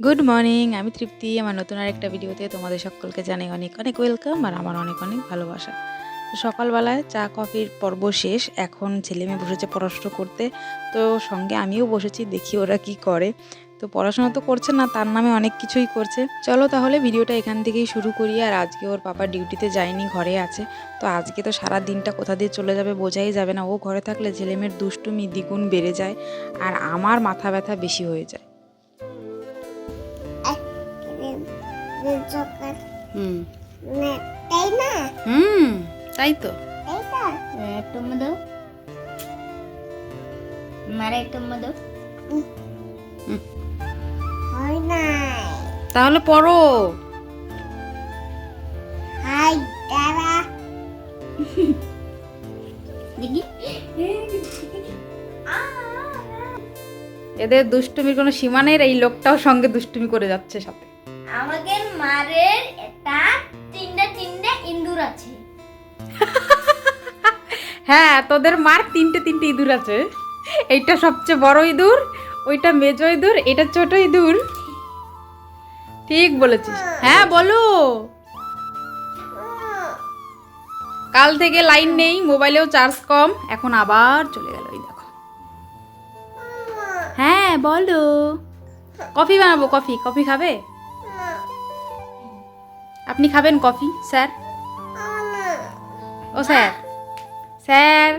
Good morning, আমি তৃপ্তি। আমার নতুন আরেকটা ভিডিওতে তোমাদের সকলকে জানাই অনেক অনেক ওয়েলকাম আর আমার অনেক অনেক ভালোবাসা। তো সকালবেলায় চা কফির পর্ব শেষ, এখন ছেলে মেয়ে বসেছে পড়াশোনা করতে। তো সঙ্গে আমিও বসেছি, দেখি ওরা কি করে। তো পড়াশোনা তো করছে না, তার নামে অনেক কিছুই করছে। চলো তাহলে ভিডিওটা এখান থেকেই শুরু করি। আর আজকে ওর পাপা ডিউটিতে যায়নি, ঘরে আছে। তো আজকে তো সারা দিনটা কোথা দিয়ে চলে যাবে বোঝাই যাবে না। ও ঘরে থাকলে ছেলে মেয়ের দুষ্টুমি দ্বিগুণ বেড়ে যায় আর আমার মাথা ব্যথা বেশি হয়ে যায়। হুম তাই না? তাই তো। একটু দাও, মারে একটু দাও। তাহলে পড়ো। হাই দাদা দেখি এদের দুষ্টুমির কোনো সীমা নেই। এই লোকটাও সঙ্গে দুষ্টুমি করে যাচ্ছে সাথে। আমাদের মারের একটা তিনটে ইন্দুর আছে। হ্যাঁ, তোদের মার তিনটে ইঁদুর আছে। এইটা সবচেয়ে বড় ইঁদুর, ওইটা মেজো ইঁদুর, এটা ছোট ইঁদুর। ঠিক বলেছিস। হ্যাঁ বলো। কাল থেকে লাইন নেই, মোবাইলেও চার্জ কম, এখন আবার চলে গেল। এই দেখো। হ্যাঁ বলো। কফি বানাবো। কফি খাবে? আপনি খাবেন কফি স্যার? ও স্যার, স্যার।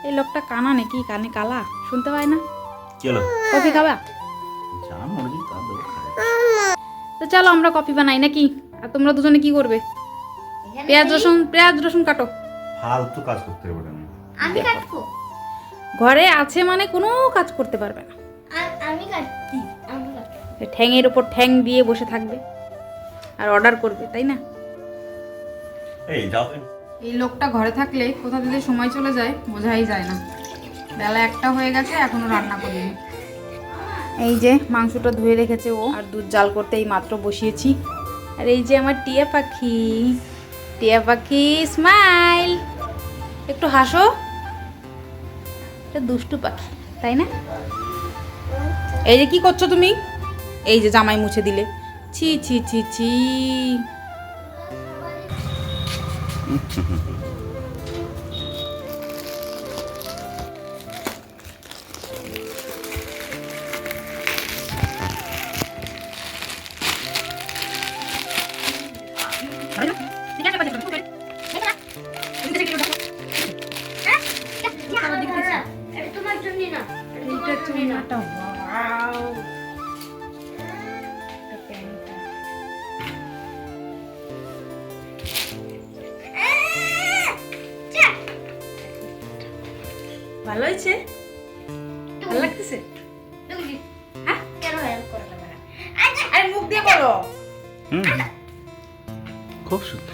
এই লোকটা কানা নাকি? কানে কালা, শুনতে পায় না। কফি খাবা? তো চলো আমরা কফি বানাই নাকি? আর তোমরা দুজনে কি করবে? পেঁয়াজ রসুন কাটো। ফালতু কাজ করতে পারবে না। আমি কাটবো। ঘরে আছে মানে কোনো কাজ করতে পারবে না। আমি কাটছি। আমি কাটবো। ঠ্যাংয়ের উপর ঠ্যাং দিয়ে বসে থাকবে আর অর্ডার করবে, তাই না? এই যাও। এই লোকটা ঘরে থাকলে কোথা থেকে সময় চলে যায় বোঝাই যায় না। বেলা 1টা হয়ে গেছে, এখনো রান্না করিনি। এই যে মাংসটা ধুয়ে রেখেছে ও, আর দুধ জাল করতে এই মাত্র বসিয়েছি। আর এই যে আমার টিয়া পাখি স্মাইল, একটু হাসো। এটা দুষ্টু পাখি, তাই না? এই যে কি করছো তুমি? এই যে জামাই মুছে দিলে। ছি ছি ছি ছি। তোমার জন্য না। এইটা চুনাটা, ওয়াও। ভালো হয়েছে? ভালো লাগতেছে? হ্যাঁ? কেন হেল্প করতে পারে? আরে মুখ দিয়ে করো। খুব সুন্দর,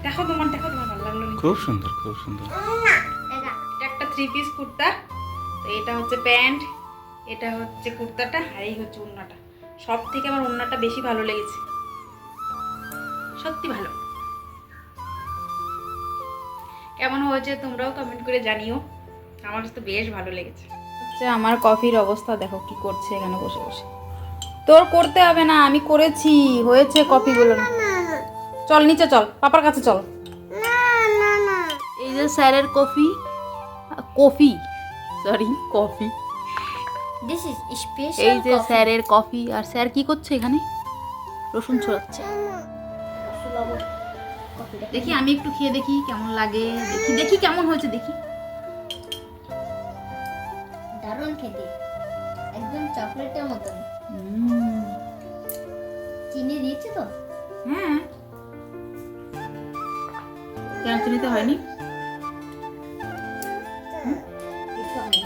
দেখো তোমার ভালো লাগলো নাকি? খুব সুন্দর, খুব সুন্দর। দেখা এটা একটা 3 পিস কুর্তা। তো এটা হচ্ছে প্যান্ট, এটা হচ্ছে কুর্তাটা, আর এই হচ্ছে ওড়নাটা। সব থেকে আমার ওড়নাটা বেশি ভালো লেগেছে, সত্যি ভালো। কেমন হয়েছে তোমরাও কমেন্ট করে জানিও। আমার তো বেশ ভালো লেগেছে। হচ্ছে আমার কফির অবস্থা দেখো কি করছে এখানে বসে বসে। তোর করতে হবে না, আমি করেছি, হয়েছে কফিগুলো। চল নিচে চল, পাপার কাছে চল। এই যে স্যারের coffee, coffee. This is special. এই যে স্যারের কফি। আর স্যার কি করছে এখানে? রসুন ছড়াচ্ছে। দেখি আমি একটু খেয়ে দেখি কেমন লাগে। দেখি কেমন হয়েছে দেখি। দারুণ খেতে, একদম চকলেটের মতন। চিনি দিয়েছে তো? হ্যাঁ, কেন চিনিতে হয়নি? কিছু হয়নি।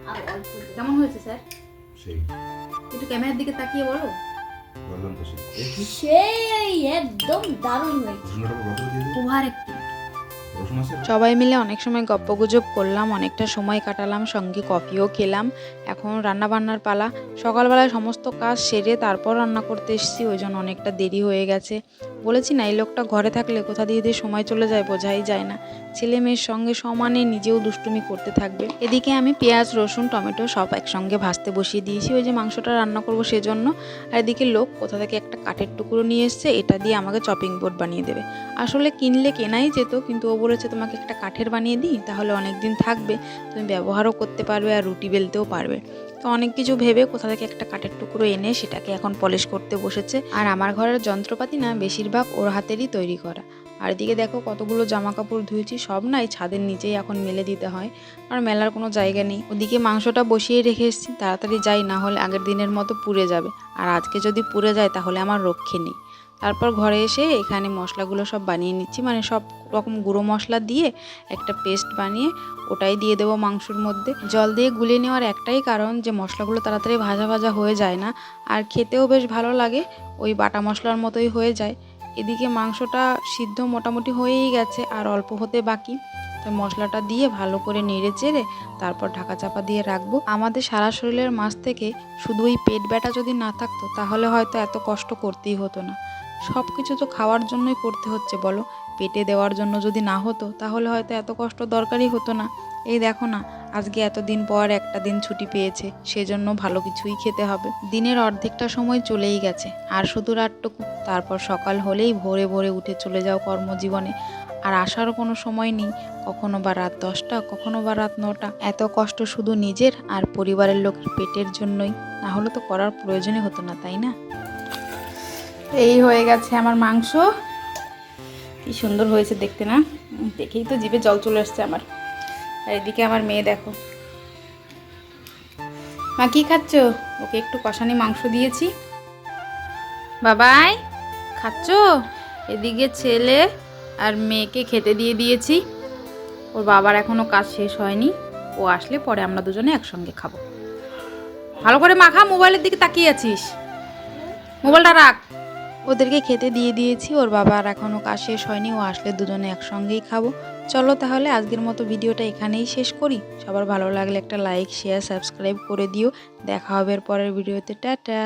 আর অল্প দিও। কেমন হয়েছে স্যার? সেই একটু ক্যামেরার দিকে তাকিয়ে বলো। বললাম তো সেই সেই একদম দারুণ হয়েছে। রসুনটা কত দিয়ে দিই? ওভার একটু। রসুন আছে? সবাই মিলে অনেক সময় গপ্পগুজব করলাম, অনেকটা সময় কাটালাম, সঙ্গে কফিও খেলাম। এখন রান্না বান্নার পালা। সকালবেলায় সমস্ত কাজ সেরে তারপর রান্না করতে এসেছি, ওই জন্য অনেকটা দেরি হয়ে গেছে। বলেছি না, এই লোকটা ঘরে থাকলে কোথা দিয়ে দিয়ে সময় চলে যায় বোঝাই যায় না। ছেলে মেয়ের সঙ্গে সমানে নিজেও দুষ্টুমি করতে থাকবে। এদিকে আমি পেঁয়াজ, রসুন, টমেটো সব একসঙ্গে ভাজতে বসিয়ে দিয়েছি, ওই যে মাংসটা রান্না করব সেজন্য। আর এদিকে লোক কোথা থেকে একটা কাঠের টুকরো নিয়ে এসছে, এটা দিয়ে আমাকে চপিং বোর্ড বানিয়ে দেবে। আসলে কিনলে কেনাই যেত, কিন্তু ও বলেছে তোমাকে একটা কাঠের বানিয়ে দিই, তাহলে অনেক দিন থাকবে, তুমি ব্যবহারও করতে পারবে আর রুটি বেলতেও পারবে। তো অনেক কিছু ভেবে কোথা থেকে একটা কাঠের টুকরো এনে সেটাকে এখন পলিশ করতে বসেছে। আর আমার ঘরের যন্ত্রপাতি না বেশিরভাগ ওর হাতেরই তৈরি করা। আর এদিকে দেখো কতগুলো জামা কাপড় ধুয়েছি, সব না এই ছাদের নিচেই এখন মেলে দিতে হয়, আর মেলার কোনো জায়গা নেই। ওদিকে মাংসটা বসিয়ে রেখে এসেছি, তাড়াতাড়ি যাই, না হলে আগের দিনের মতো পুড়ে যাবে। আর আজকে যদি পুড়ে যায় তাহলে আমার রক্ষে নেই। তারপর ঘরে এসে এখানে মশলাগুলো সব বানিয়ে নিচ্ছি, মানে সব রকম গুঁড়ো মশলা দিয়ে একটা পেস্ট বানিয়ে ওটাই দিয়ে দেবো মাংসর মধ্যে। জল দিয়ে গুলিয়ে নেওয়ার একটাই কারণ যে মশলাগুলো তাড়াতাড়ি ভাজা ভাজা হয়ে যায় না, আর খেতেও বেশ ভালো লাগে, ওই বাটা মশলার মতোই হয়ে যায়। এদিকে মাংসটা সিদ্ধ মোটামুটি হয়েই গেছে, আর অল্প হতে বাকি। তো মশলাটা দিয়ে ভালো করে নেড়ে চেড়ে তারপর ঢাকা চাপা দিয়ে রাখবো। আমাদের সারা শরীরের মাছ থেকে শুধু ওই পেট ব্যথা যদি না থাকতো তাহলে হয়তো এত কষ্ট করতেই হতো না। সব কিছু তো খাওয়ার জন্যই করতে হচ্ছে বলো, পেটে দেওয়ার জন্য যদি না হতো তাহলে হয়তো এত কষ্ট দরকারই হতো না। এই দেখো না, আজকে এতদিন পর একটা দিন ছুটি পেয়েছে, সেজন্য ভালো কিছুই খেতে হবে। দিনের অর্ধেকটা সময় চলেই গেছে, আর শুধু রাতটুকু, তারপর সকাল হলেই ভোরে ভোরে উঠে চলে যাও কর্মজীবনে। আর আসারও কোনো সময় নেই, কখনো বা রাত 10টা, কখনো বা রাত 9টা। এত কষ্ট শুধু নিজের আর পরিবারের লোকের পেটের জন্যই, না হলে তো করার প্রয়োজনই হতো না, তাই না? এই হয়ে গেছে আমার মাংস, কি সুন্দর হয়েছে দেখতে না? দেখেই তো জিভে জল চলে আসছে আমার। আর এদিকে আমার মেয়ে দেখো, মা কি খাচ্ছ? ওকে একটু কষানি মাংস দিয়েছি। বাবাই খাচ্ছ? এদিকে ছেলে আর মেয়েকে খেতে দিয়ে দিয়েছি। ওর বাবার এখনো কাজ শেষ হয়নি, ও আসলে পরে আমরা দুজনে একসঙ্গে খাবো। ভালো করে মাখা, মোবাইলের দিকে তাকিয়ে আছিস, মোবাইলটা রাখ। ওদেরকে খেতে দিয়ে দিয়েছি, ওর বাবার এখনও কাজ শেষ হয়নি, ও আসলে দুজনে একসঙ্গেই খাবো। চলো তাহলে আজকের মতো ভিডিওটা এখানেই শেষ করি। সবার ভালো লাগলে একটা লাইক, শেয়ার, সাবস্ক্রাইব করে দিও। দেখা হবে এর পরের ভিডিওতে। টাটা।